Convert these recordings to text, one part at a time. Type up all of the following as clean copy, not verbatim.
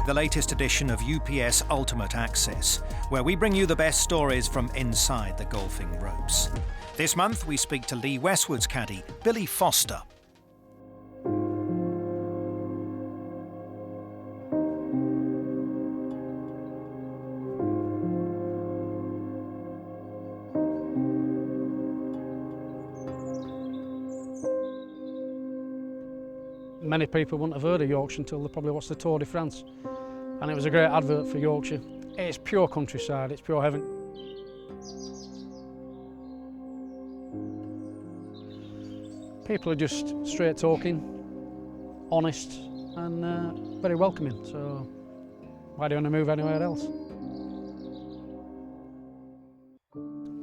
the latest edition of UPS Ultimate Access, where we bring you the best stories from inside the golfing ropes. This month, we speak to Lee Westwood's caddy, Billy Foster. Many people wouldn't have heard of Yorkshire until they probably watched the Tour de France. And it was a great advert for Yorkshire. It's pure countryside, it's pure heaven. People are just straight talking, honest and very welcoming, so why do you want to move anywhere else?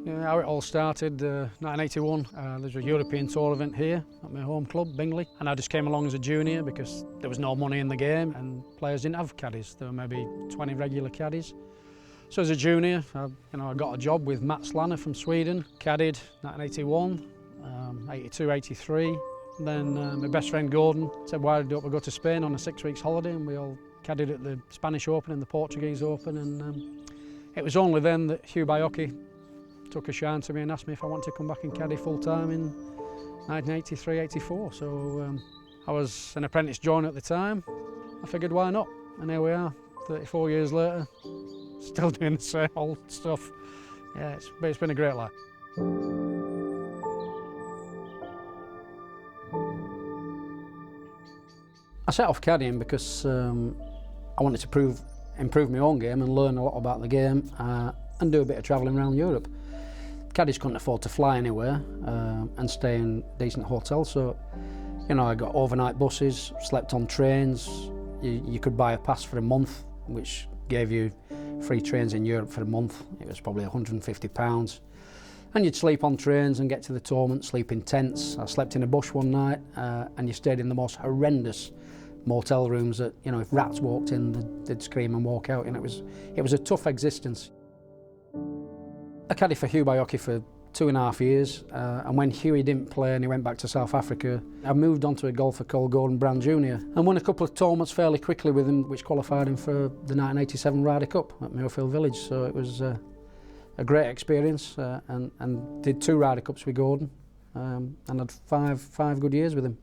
Yeah, how it all started, 1981, there was a European Tour event here at my home club, Bingley, and I just came along as a junior because there was no money in the game and players didn't have caddies. There were maybe 20 regular caddies. So as a junior, I got a job with Matt Slanner from Sweden, caddied 1981, 82, 83. Then my best friend Gordon said, why don't we go to Spain on a 6 weeks holiday, and we all caddied at the Spanish Open and the Portuguese Open, and it was only then that Hugh Ballesteros took a shine to me and asked me if I wanted to come back and caddy full time in 1983, 84. So I was an apprentice joiner at the time. I figured why not? And here we are, 34 years later, still doing the same old stuff. Yeah, it's been a great life. I set off caddying because I wanted to improve my own game and learn a lot about the game and do a bit of travelling around Europe. Caddies couldn't afford to fly anywhere and stay in decent hotels, so I got overnight buses, slept on trains. You could buy a pass for a month, which gave you free trains in Europe for a month. It was probably £150. And you'd sleep on trains and get to the tournament, sleep in tents. I slept in a bush one night and you stayed in the most horrendous motel rooms that, if rats walked in, they'd scream and walk out, and it was a tough existence. I caddied for Hugh Ballesteros for 2.5 years, and when Hughie didn't play and he went back to South Africa, I moved on to a golfer called Gordon Brown Jr. and won a couple of tournaments fairly quickly with him, which qualified him for the 1987 Ryder Cup at Muirfield Village. So it was a great experience, and did 2 Ryder Cups with Gordon, and had five good years with him.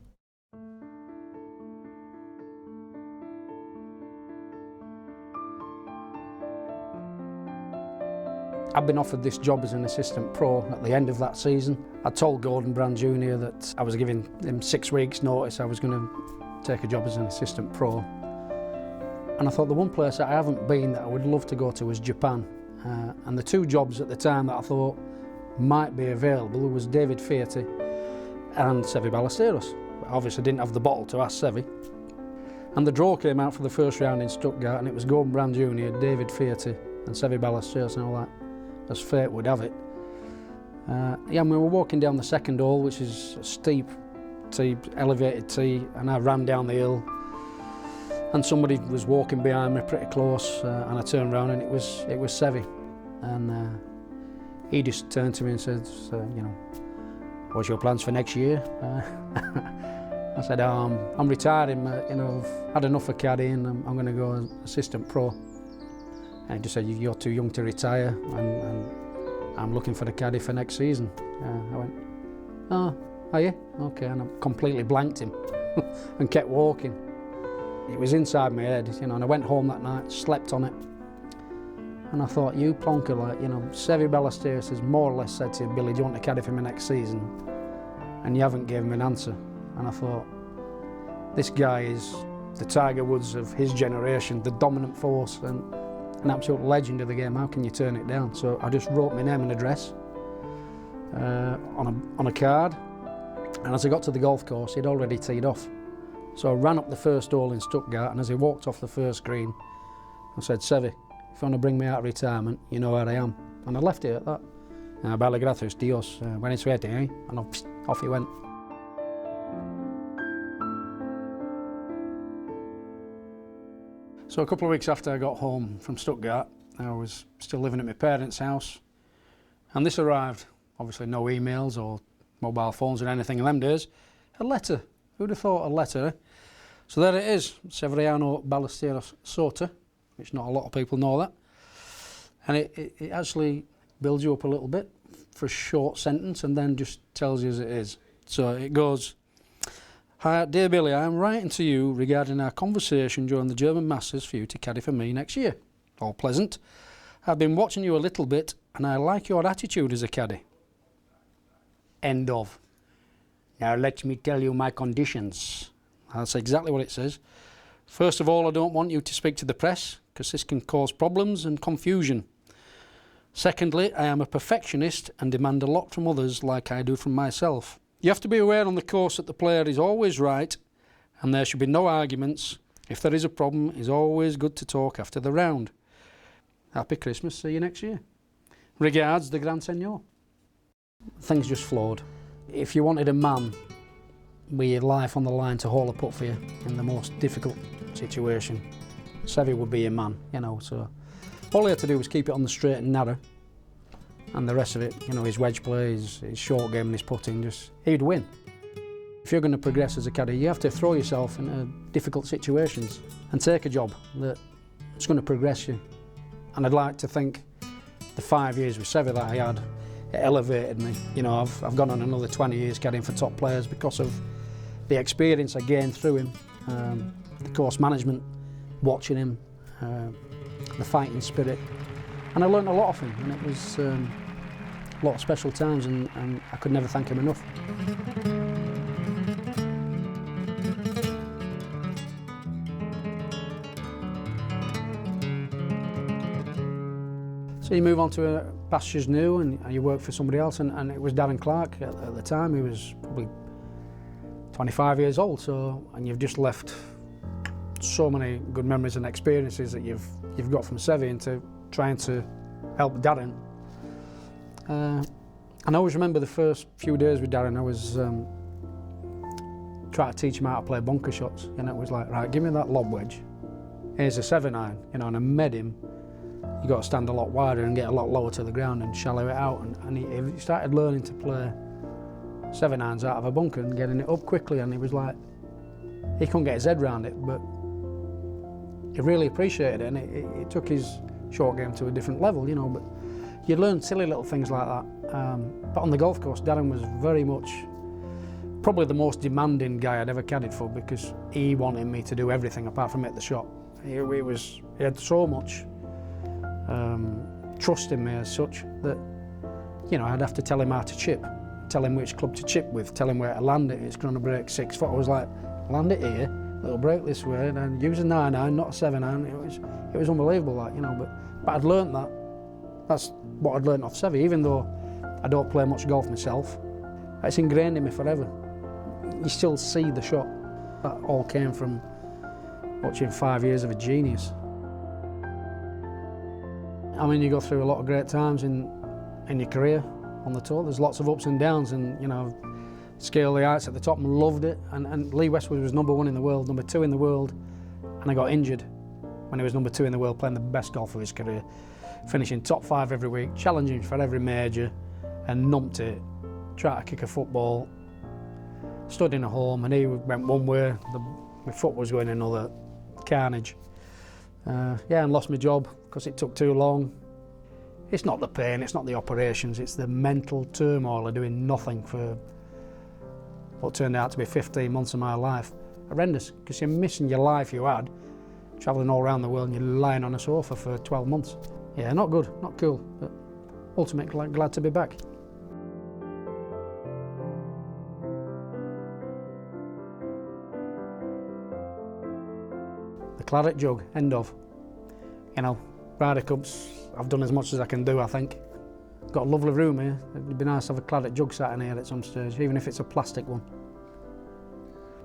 I'd been offered this job as an assistant pro at the end of that season. I told Gordon Brown Jr. that I was giving him 6 weeks notice I was going to take a job as an assistant pro. And I thought the one place that I haven't been that I would love to go to was Japan. And the 2 jobs at the time that I thought might be available was David Fearty and Seve Ballesteros. But obviously I didn't have the bottle to ask Seve. And the draw came out for the first round in Stuttgart, and it was Gordon Brown Jr., David Fearty and Seve Ballesteros and all that. As fate would have it. And we were walking down the second hole, which is a steep tee, elevated tee, and I ran down the hill and somebody was walking behind me pretty close, and I turned around and it was Seve, and he just turned to me and said, what's your plans for next year? I said, I'm retiring, I've had enough of caddying, I'm going to go as assistant pro. And he just said, you're too young to retire, and I'm looking for a caddy for next season. I went, oh, are you? Okay, and I completely blanked him and kept walking. It was inside my head, and I went home that night, slept on it. And I thought, you plonker, Seve Ballesteros has more or less said to you, Billy, do you want to caddy for me next season? And you haven't given me an answer. And I thought, this guy is the Tiger Woods of his generation, the dominant force, and an absolute legend of the game. How can you turn it down? So I just wrote my name and address on a card, and as I got to the golf course, he'd already teed off. So I ran up the first hole in Stuttgart, and as he walked off the first green, I said, Seve, if you want to bring me out of retirement, you know where I am. And I left it at that. Vale, gracias, Dios. Buena suerte, eh? And off he went. So a couple of weeks after I got home from Stuttgart, I was still living at my parents' house, and this arrived. Obviously no emails or mobile phones or anything in them days. A letter. Who'd have thought a letter? So there it is, Seve Ballesteros Sota, which not a lot of people know that. And it actually builds you up a little bit for a short sentence and then just tells you as it is. So it goes, "Hi, dear Billy, I am writing to you regarding our conversation during the German Masters for you to caddy for me next year. All pleasant. I've been watching you a little bit and I like your attitude as a caddy." End of. Now let me tell you my conditions. That's exactly what it says. "First of all, I don't want you to speak to the press because this can cause problems and confusion. Secondly, I am a perfectionist and demand a lot from others like I do from myself. You have to be aware on the course that the player is always right and there should be no arguments. If there is a problem, it's always good to talk after the round. Happy Christmas, see you next year. Regards, the Grand Seigneur." Things just flowed. If you wanted a man with your life on the line to haul a putt for you in the most difficult situation, Seve would be your man, you know, so all he had to do was keep it on the straight and narrow, and the rest of it, you know, his wedge play, his short game and his putting, just he'd win. If you're going to progress as a caddy, you have to throw yourself into difficult situations and take a job that's going to progress you. And I'd like to think the 5 years with Seve that I had, it elevated me. You know, I've gone on another 20 years caddying for top players because of the experience I gained through him, the course management, watching him, the fighting spirit, and I learned a lot of him, and it was a lot of special times, and I could never thank him enough. So you move on to pastures new and you work for somebody else, and it was Darren Clarke at the time. He was probably 25 years old, and you've just left so many good memories and experiences that you've got from Seve into trying to help Darren. And I always remember the first few days with Darren, I was trying to teach him how to play bunker shots, and it was like, right, give me that lob wedge. Here's a 7-iron, you know, and I made him. You got to stand a lot wider and get a lot lower to the ground and shallow it out, and he started learning to play 7-irons out of a bunker and getting it up quickly, and he was like, he couldn't get his head around it, but he really appreciated it, and it took his short game to a different level, you know. But you learn silly little things like that. But on the golf course, Darren was very much probably the most demanding guy I'd ever caddied for, because he wanted me to do everything apart from hit the shot. He had so much trust in me as such that, you know, I'd have to tell him how to chip, tell him which club to chip with, tell him where to land it. It's going to break 6 foot. I was like, land it here, it'll break this way, and then use a 9-iron, not a 7-iron. It was unbelievable, like, you know. But I'd learnt that. That's what I'd learnt off Seve, even though I don't play much golf myself. It's ingrained in me forever. You still see the shot. That all came from watching 5 years of a genius. I mean, you go through a lot of great times in your career on the tour. There's lots of ups and downs, and, you know, scale the heights at the top and loved it. And Lee Westwood was #1 in the world, #2 in the world, and I got injured when he was #2 in the world, playing the best golf of his career, finishing top 5 every week, challenging for every major, and numped it. Tried to kick a football, stood in a home, and he went one way, my foot was going another. Carnage. Yeah, and lost my job because it took too long. It's not the pain, it's not the operations, it's the mental turmoil of doing nothing for what turned out to be 15 months of my life. Horrendous, because you're missing your life you had, travelling all around the world, and you're lying on a sofa for 12 months. Yeah, not good, not cool, but ultimately glad to be back. The claret jug, end of. You know, Ryder Cups, I've done as much as I can do, I think. Got a lovely room here. It'd be nice to have a claret jug sat in here at some stage, even if it's a plastic one.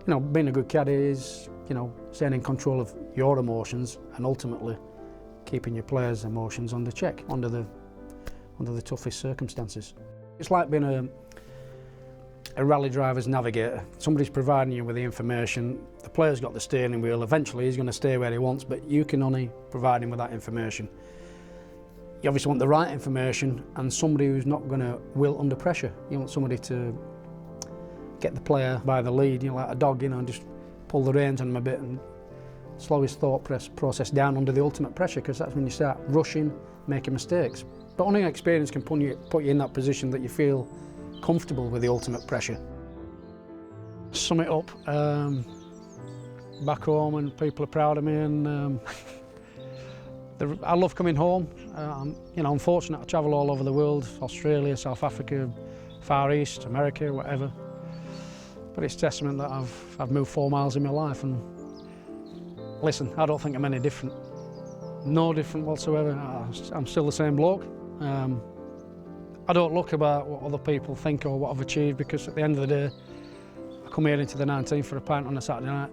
You know, being a good caddy is, you know, staying in control of your emotions and ultimately keeping your players' emotions under check, under the toughest circumstances. It's like being a rally driver's navigator. Somebody's providing you with the information, the player's got the steering wheel, eventually he's going to stay where he wants, but you can only provide him with that information. You obviously want the right information and somebody who's not going to wilt under pressure. You want somebody to get the player by the lead, you know, like a dog, you know, and just pull the reins on him a bit and slow his thought process down under the ultimate pressure, because that's when you start rushing, making mistakes. But only experience can put you in that position that you feel comfortable with the ultimate pressure. Sum it up, back home and people are proud of me, and I love coming home. I'm fortunate to travel all over the world, Australia, South Africa, Far East, America, whatever. But it's testament that I've moved 4 miles in my life, and listen, I don't think I'm any different. No different whatsoever. I'm still the same bloke. I don't look about what other people think or what I've achieved, because at the end of the day, I come here into the 19 for a pint on a Saturday night,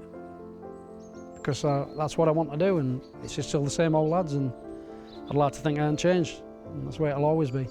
because that's what I want to do, and it's just still the same old lads, and I'd like to think I haven't changed, and that's the way it'll always be.